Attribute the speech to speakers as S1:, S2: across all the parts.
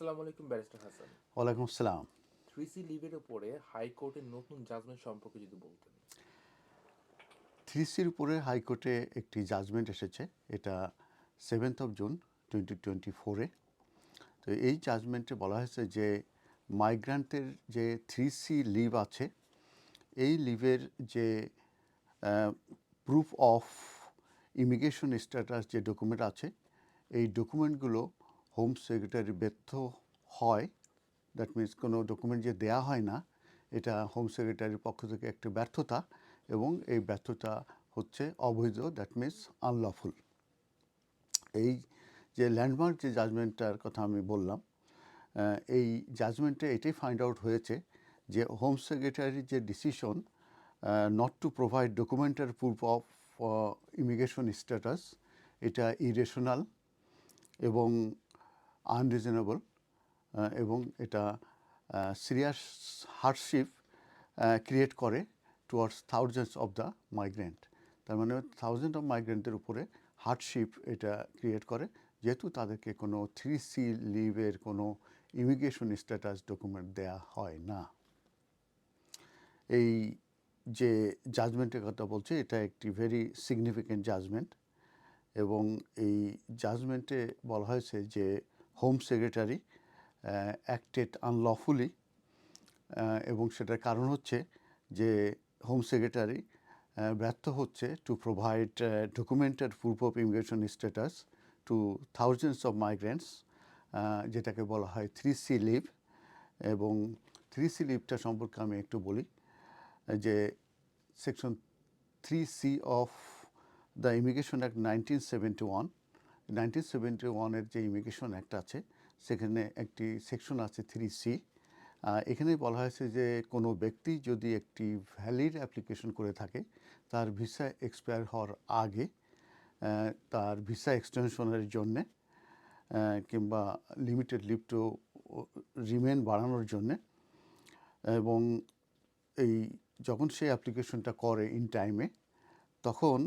S1: আসসালামু আলাইকুম ব্যারিস্টার হাসান।
S2: ওয়ালাইকুম আসসালাম।
S1: 3C লিভের উপরে হাইকোর্টের নতুন জাজমেন্ট সম্পর্কে যদি বলতেন।
S2: থ্রিসির উপরে হাইকোর্টে একটি জাজমেন্ট এসেছে, এটা 7 জুন 2024-এ। তো এই জাজমেন্টে বলা হয়েছে যে মাইগ্রান্টের যে 3C লিভ আছে, এই লিভের যে প্রুফ অফ ইমিগ্রেশন স্ট্যাটাস যে ডকুমেন্ট আছে, এই ডকুমেন্টগুলো হোম সেক্রেটারি ব্যর্থ হয়। দ্যাট মিনস কোনো ডকুমেন্ট যে দেয়া হয় না, এটা হোম সেক্রেটারির পক্ষ থেকে একটা ব্যর্থতা, এবং এই ব্যর্থতা হচ্ছে অবৈধ, দ্যাট মিনস আনলফুল। এই যে ল্যান্ডমার্ক যে জাজমেন্টটার কথা আমি বললাম, এই জাজমেন্টে এটাই ফাইন্ড আউট হয়েছে যে হোম সেক্রেটারির যে decision not to provide documentary proof of immigration status, এটা ইরেশনাল এবং আনরিজনেবল, এবং এটা সিরিয়াস হার্ডশিপ ক্রিয়েট করে towards thousands of the migrant. তার মানে থাউজেন্ড অফ মাইগ্রেন্টের উপরে হার্ডশিপ এটা ক্রিয়েট করে, যেহেতু তাদেরকে কোনো 3C লিভের কোনো ইমিগ্রেশন স্ট্যাটাস ডকুমেন্ট দেয়া হয় না। এই যে জাজমেন্টের কথা বলছে, এটা একটি ভেরি সিগনিফিক্যান্ট জাজমেন্ট, এবং এই জাজমেন্টে বলা হয়েছে যে হোম সেক্রেটারি অ্যাক্টেড আনলফুলি, এবং সেটার কারণ হচ্ছে যে হোম সেক্রেটারি ব্যর্থ হচ্ছে to provide documented proof of immigration status two thousands of migrants, যেটাকে বলা হয় 3C লিভ। এবং 3C লিভটা সম্পর্কে আমি একটু বলি যে section 3C of the immigration act 1971 যে ইমিগ্রেশন অ্যাক্ট আছে, সেখানে একটি সেকশন আছে 3C। এখানেই বলা হয়েছে যে কোনো ব্যক্তি যদি একটি ভ্যালিড অ্যাপ্লিকেশন করে থাকে, তার ভিসা এক্সপায়ার হওয়ার আগে তার ভিসা এক্সটেনশনের জন্যে কিংবা লিমিটেড লিভ টু রিমেন বাড়ানোর জন্যে, এবং এই যখন সে অ্যাপ্লিকেশনটা করে ইন টাইমে, তখন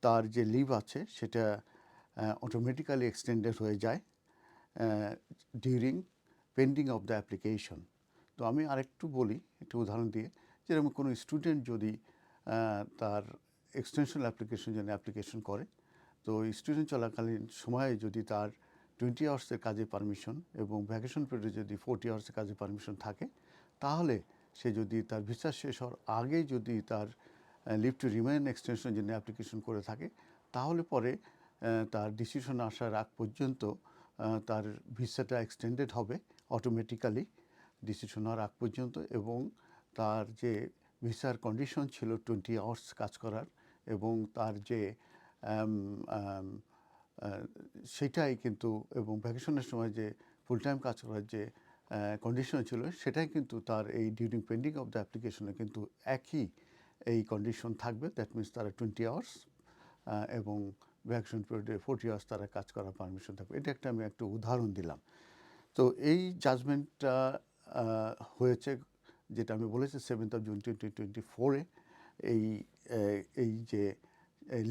S2: তার যে লিভ আছে সেটা অটোমেটিক্যালি এক্সটেন্ডেড হয়ে যায় during pending of the application. তো আমি আরেকটু বলি, একটু উদাহরণ দিয়ে, যেরকম কোনো স্টুডেন্ট যদি তার এক্সটেনশন অ্যাপ্লিকেশন জন্য অ্যাপ্লিকেশন করে, তো স্টুডেন্ট চলাকালীন সময়ে যদি তার 20 আওয়ার্সের কাজে পারমিশন এবং ভ্যাকেশন পিরিয়ডে যদি 40 আওয়ার্সের কাজে পারমিশন থাকে, তাহলে সে যদি তার ভিসা শেষ হওয়ার আগে যদি তার লিভ টু রিমেইন এক্সটেনশনের জন্য অ্যাপ্লিকেশন করে থাকে, তাহলে পরে তার ডিসিশন আসার আগ পর্যন্ত তার ভিসাটা এক্সটেন্ডেড হবে অটোমেটিক্যালি ডিসিশন হওয়ার আগ পর্যন্ত, এবং তার যে ভিসার কন্ডিশন ছিল 20 আওয়ার্স কাজ করার, এবং তার যে সেটাই কিন্তু, এবং ভ্যাকেশনের সময় যে ফুল টাইম কাজ করার যে কন্ডিশন ছিল, সেটাই কিন্তু তার এই ডিউরিং পেন্ডিং অফ দ্য অ্যাপ্লিকেশনে কিন্তু একই এই কন্ডিশন থাকবে। দ্যাট মিনস তারা 20 আওয়ার্স এবং ভ্যাকেশন পিরিয়ডে 40 আওয়ার্স তারা কাজ করার পারমিশন থাকবে। এটা একটা আমি একটা উদাহরণ দিলাম। তো এই জাজমেন্টটা হয়েছে, যেটা আমি বলেছি 7 জুন 2024-এ। এই এই যে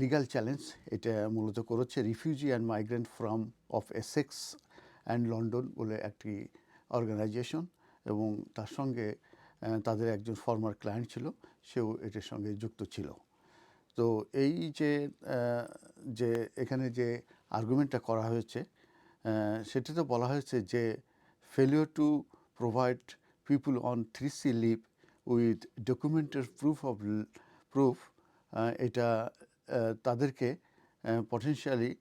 S2: লিগ্যাল চ্যালেঞ্জ, এটা মূলত করেছে refugee and migrant from of Essex and London বলে একটি অর্গানাইজেশন, এবং তার সঙ্গে তাদের একজন ফর্মার ক্লায়েন্ট ছিল, সেও এটার সঙ্গে যুক্ত ছিল। তো এই যে যে এখানে যে আর্গুমেন্টটা করা হয়েছে, সেটাতে বলা হয়েছে যে failure to provide people on 3C live with documented proof, এটা তাদেরকে পটেনশিয়ালি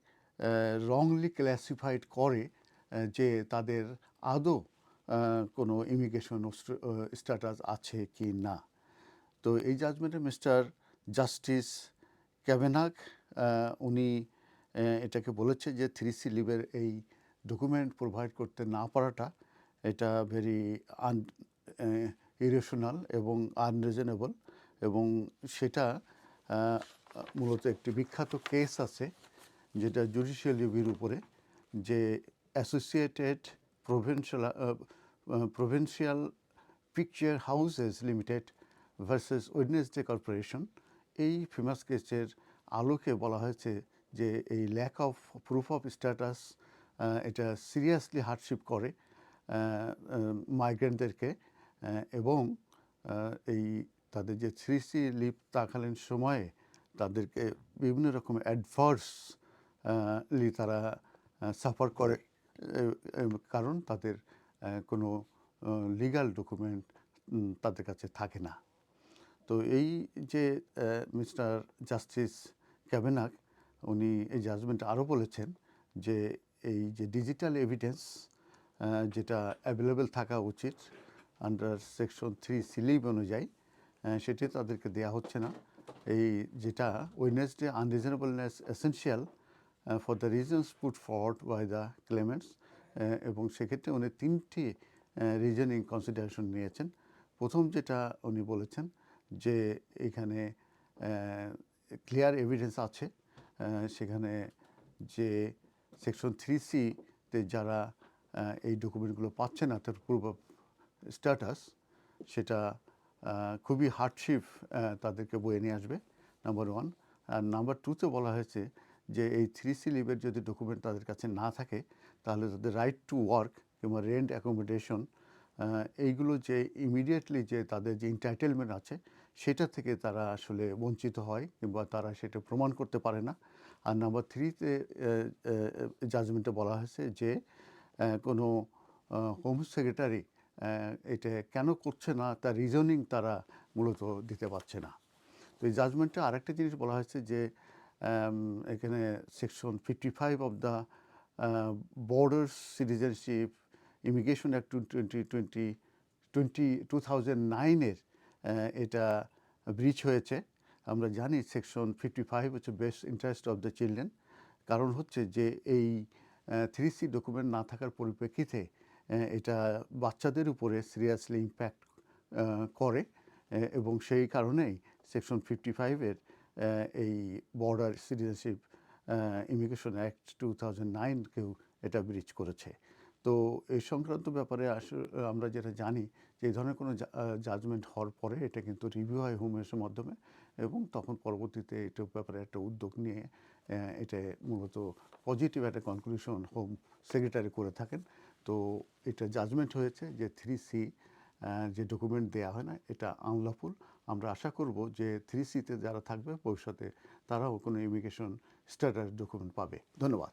S2: রংলি ক্লাসিফাইড করে যে তাদের আদৌ কোনো ইমিগ্রেশন স্ট্যাটাস আছে কি না। তো এই জাজমেন্টে মিস্টার জাস্টিস ক্যাভেনাগ উনি এটাকে বলেছে যে 3C লিভের এই ডকুমেন্ট প্রোভাইড করতে না পারাটা, এটা ভেরি ইরেশনাল এবং আনরিজনেবল, এবং সেটা মূলত একটি বিখ্যাত কেস আছে যেটা জুডিশিয়াল রিভিউর উপরে, যে associated provincial picture houses limited versus Wednesday corporation. এই ফেমাস কেসের আলোকে বলা হয়েছে যে এই lack of proof of status এটা সিরিয়াসলি হার্ডশিপ করে মাইগ্রেন্টদেরকে এবং এই তাদের যে 3C লিভ থাকালীন সময়ে তাদেরকে বিভিন্ন রকম অ্যাডভার্সলি তারা সাফার করে কারণ তাদের কোনো লিগ্যাল ডকুমেন্ট তাদের কাছে থাকে না। তো এই যে মিস্টার জাস্টিস ক্যাভেনাগ উনি এই জাজমেন্টে আরও বলেছেন যে এই যে ডিজিটাল এভিডেন্স যেটা অ্যাভেলেবেল থাকা উচিত আন্ডার সেকশন 3C লিভ অনুযায়ী সেটি তাদেরকে দেয়া হচ্ছে না। এই যেটা Wednesbury unreasonableness essential for the reasons put forward by the claimants এবং সেক্ষেত্রে উনি 3টি রিজনিং কনসিডারেশন নিয়েছেন। প্রথম যেটা উনি বলেছেন যে এখানে ক্লিয়ার এভিডেন্স আছে সেখানে যে সেকশন 3C-তে যারা এই ডকুমেন্টগুলো পাচ্ছে না তার পূর্ব স্ট্যাটাস সেটা খুবই হার্ডশিপ তাদেরকে বয়ে নিয়ে আসবে, নাম্বার 1। আর নাম্বার 2-তে বলা হয়েছে যে এই 3C লিভের যদি ডকুমেন্ট তাদের কাছে না থাকে তাহলে তাদের রাইট টু ওয়ার্ক কিংবা রেন্ট অ্যাকোমোডেশন এইগুলো যে ইমিডিয়েটলি যে তাদের যে এন্টাইটেলমেন্ট আছে সেটা থেকে তারা আসলে বঞ্চিত হয় কিংবা তারা সেটা প্রমাণ করতে পারে না। আর নাম্বার 3-তে জাজমেন্টে বলা হয়েছে যে কোনো হোম সেক্রেটারি এটা কেন করছে না তার রিজনিং তারা মূলত দিতে পারছে না। তো এই জাজমেন্টে আরেকটা জিনিস বলা হয়েছে যে এখানে section 55 of the Borders Citizenship Immigration Act 2009-এর এটা ব্রিচ হয়েছে। আমরা জানি সেকশন 55 হচ্ছে best interest of the children. কারণ হচ্ছে যে এই 3C ডকুমেন্ট না থাকার পরিপ্রেক্ষিতে এটা বাচ্চাদের উপরে সিরিয়াসলি ইম্প্যাক্ট করে এবং সেই কারণেই সেকশন 55-এর এই বর্ডার সিটিজেনশিপ ইমিগ্রেশন অ্যাক্ট 2009-কেও এটা ব্রিচ করেছে। তো এই সংক্রান্ত ব্যাপারে আমরা যেটা জানি যে এই ধরনের কোনো জাজমেন্ট হওয়ার পরে এটা কিন্তু রিভিউ হয় হোম অ্যাফেয়ার্সের মাধ্যমে এবং তখন পরবর্তীতে এটার ব্যাপারে একটা উদ্যোগ নিয়ে এটা মূলত পজিটিভ একটা কনক্লুশন হোম সেক্রেটারি করে থাকেন। তো এটা জাজমেন্ট হয়েছে যে 3C যে ডকুমেন্ট দেওয়া হয় না এটা আনলফুল। আমরা আশা করব যে 3C-তে যারা থাকবে ভবিষ্যতে তারাও কোনো ইমিগ্রেশন স্ট্যাটাস ডকুমেন্ট পাবে। ধন্যবাদ।